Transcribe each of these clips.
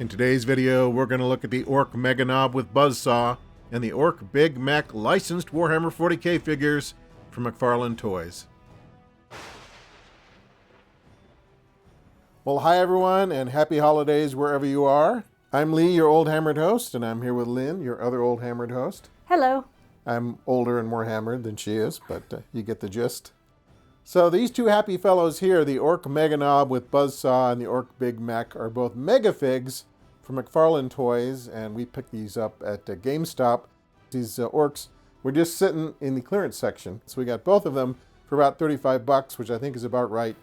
In today's video, we're going to look at the Ork Meganob with Buzzsaw and the Ork Big Mac licensed Warhammer 40k figures from McFarlane Toys. Well, hi everyone, and happy holidays wherever you are. I'm Lee, your old hammered host, and I'm here with Lynn, your other old hammered host. Hello. I'm older and more hammered than she is, but you get the gist. So these two happy fellows here, the Ork Meganob with Buzzsaw and the Ork Big Mac, are both Megafigs from McFarlane Toys, and we picked these up at GameStop. These Orks were just sitting in the clearance section, so we got both of them for about 35 bucks, which I think is about right,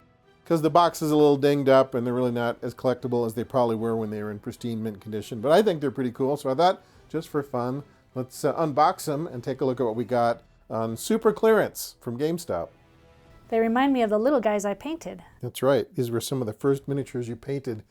because the box is a little dinged up and they're really not as collectible as they probably were when they were in pristine mint condition. But I think they're pretty cool, so I thought, just for fun, let's unbox them and take a look at what we got on super clearance from GameStop. They remind me of the little guys I painted. That's right. These were some of the first miniatures you painted.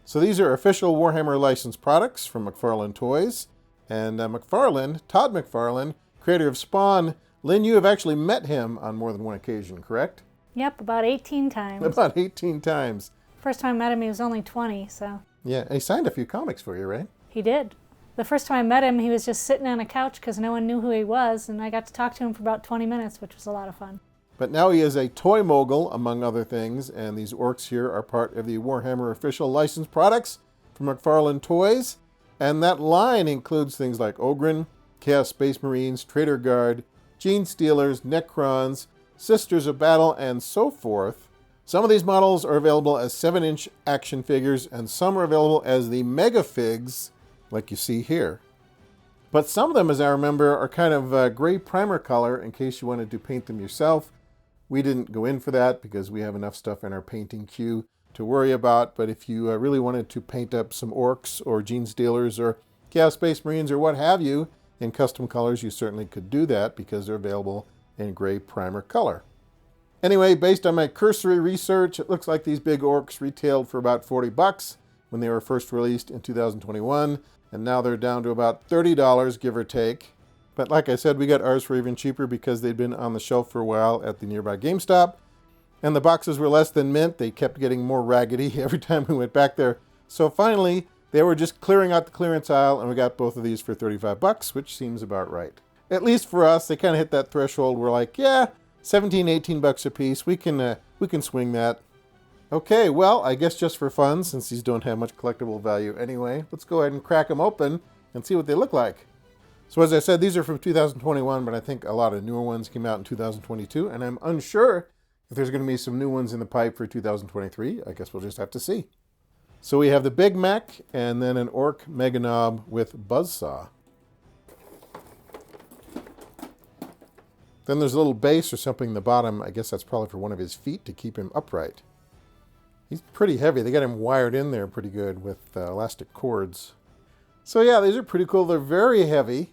So these are official Warhammer licensed products from McFarlane Toys. And Todd McFarlane, creator of Spawn, Lynn, you have actually met him on more than one occasion, correct? Yep, about 18 times. About 18 times. First time I met him, he was only 20, so... Yeah, and he signed a few comics for you, right? He did. The first time I met him, he was just sitting on a couch because no one knew who he was, and I got to talk to him for about 20 minutes, which was a lot of fun. But now he is a toy mogul, among other things, and these Orks here are part of the Warhammer official licensed products from McFarlane Toys. And that line includes things like Ogryn, Chaos Space Marines, Traitor Guard, Gene Stealers, Necrons, Sisters of Battle, and so forth. Some of these models are available as 7-inch action figures, and some are available as the Megafigs, like you see here. But some of them, as I remember, are kind of gray primer color in case you wanted to paint them yourself. We didn't go in for that because we have enough stuff in our painting queue to worry about. But if you really wanted to paint up some Orks or Gene Stealers or Chaos Space Marines or what have you in custom colors, you certainly could do that because they're available in gray primer color. Anyway, based on my cursory research, it looks like these big Orks retailed for about 40 bucks when they were first released in 2021. And now they're down to about $30, give or take. But like I said, we got ours for even cheaper because they'd been on the shelf for a while at the nearby GameStop. And the boxes were less than mint. They kept getting more raggedy every time we went back there. So finally, they were just clearing out the clearance aisle, and we got both of these for 35 bucks, which seems about right. At least for us, they kind of hit that threshold. We're like, yeah, 17, 18 bucks a piece. We can swing that. Okay, well, I guess just for fun, since these don't have much collectible value anyway, let's go ahead and crack them open and see what they look like. So as I said, these are from 2021, but I think a lot of newer ones came out in 2022, and I'm unsure if there's going to be some new ones in the pipe for 2023. I guess we'll just have to see. So we have the Big Mac, and then an Ork Meganob with Buzzsaw. Then there's a little base or something in the bottom. I guess that's probably for one of his feet to keep him upright. He's pretty heavy. They got him wired in there pretty good with elastic cords. So yeah, these are pretty cool. They're very heavy.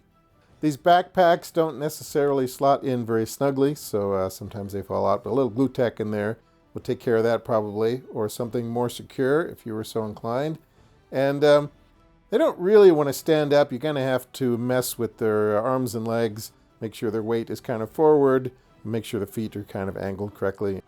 These backpacks don't necessarily slot in very snugly, so sometimes they fall out. But a little glue tack in there will take care of that probably, or something more secure if you were so inclined. And they don't really want to stand up. You kind of have to mess with their arms and legs, make sure their weight is kind of forward, and make sure the feet are kind of angled correctly.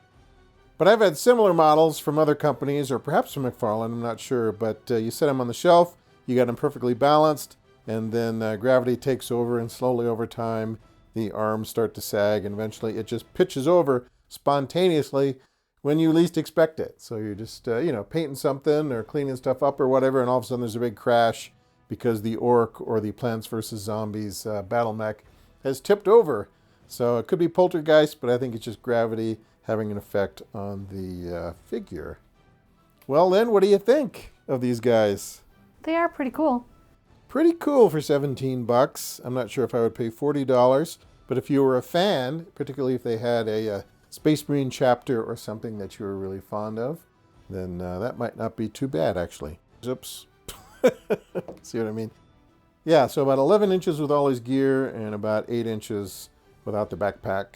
But I've had similar models from other companies, or perhaps from McFarlane, I'm not sure. But you set them on the shelf, you got them perfectly balanced, and then gravity takes over, and slowly over time, the arms start to sag, and eventually it just pitches over spontaneously when you least expect it. So you're just, painting something or cleaning stuff up or whatever, and all of a sudden there's a big crash because the Ork or the Plants vs. Zombies battle mech has tipped over. So it could be poltergeist, but I think it's just gravity having an effect on the figure. Well, Lynn, what do you think of these guys? They are pretty cool. Pretty cool for 17 bucks. I'm not sure if I would pay $40, but if you were a fan, particularly if they had a Space Marine chapter or something that you were really fond of, then that might not be too bad, actually. Oops. See what I mean? Yeah, so about 11 inches with all his gear and about 8 inches without the backpack.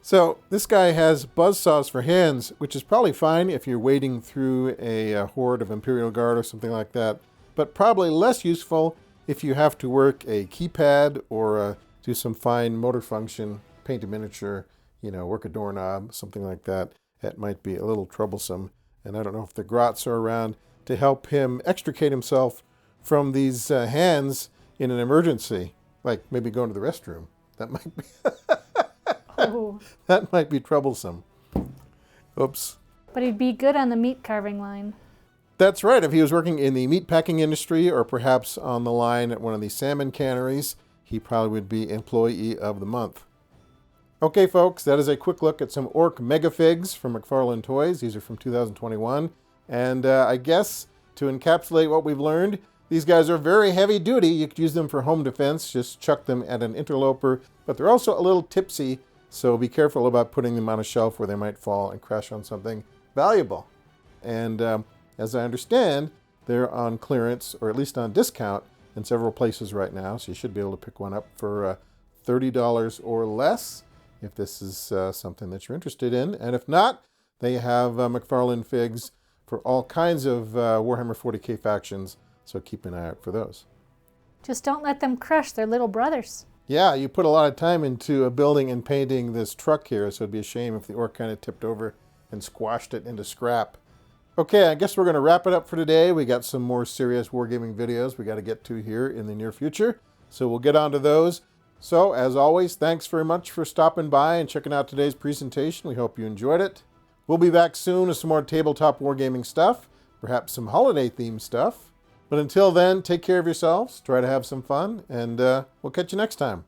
So this guy has buzzsaws for hands, which is probably fine if you're wading through a horde of Imperial Guard or something like that, but probably less useful if you have to work a keypad or do some fine motor function, paint a miniature, work a doorknob, something like that. That might be a little troublesome. And I don't know if the grots are around. to help him extricate himself from these hands in an emergency, like maybe going to the restroom. That might be Oh. that might be troublesome. Oops. But he'd be good on the meat carving line. That's right. If he was working in the meat packing industry or perhaps on the line at one of these salmon canneries, he probably would be Employee of the Month. Okay, folks, that is a quick look at some Ork Megafigs from McFarlane Toys. These are from 2021. And I guess to encapsulate what we've learned, these guys are very heavy duty. You could use them for home defense, just chuck them at an interloper. But they're also a little tipsy, so be careful about putting them on a shelf where they might fall and crash on something valuable. And as I understand, they're on clearance, or at least on discount, in several places right now. So you should be able to pick one up for $30 or less, if this is something that you're interested in. And if not, they have McFarlane Figs for all kinds of Warhammer 40k factions, so keep an eye out for those. Just don't let them crush their little brothers. Yeah, you put a lot of time into building and painting this truck here, so it'd be a shame if the Ork kind of tipped over and squashed it into scrap. Okay, I guess we're going to wrap it up for today. We got some more serious wargaming videos we got to get to here in the near future, so we'll get on to those. So, as always, thanks very much for stopping by and checking out today's presentation. We hope you enjoyed it. We'll be back soon with some more tabletop wargaming stuff, perhaps some holiday-themed stuff. But until then, take care of yourselves, try to have some fun, and we'll catch you next time.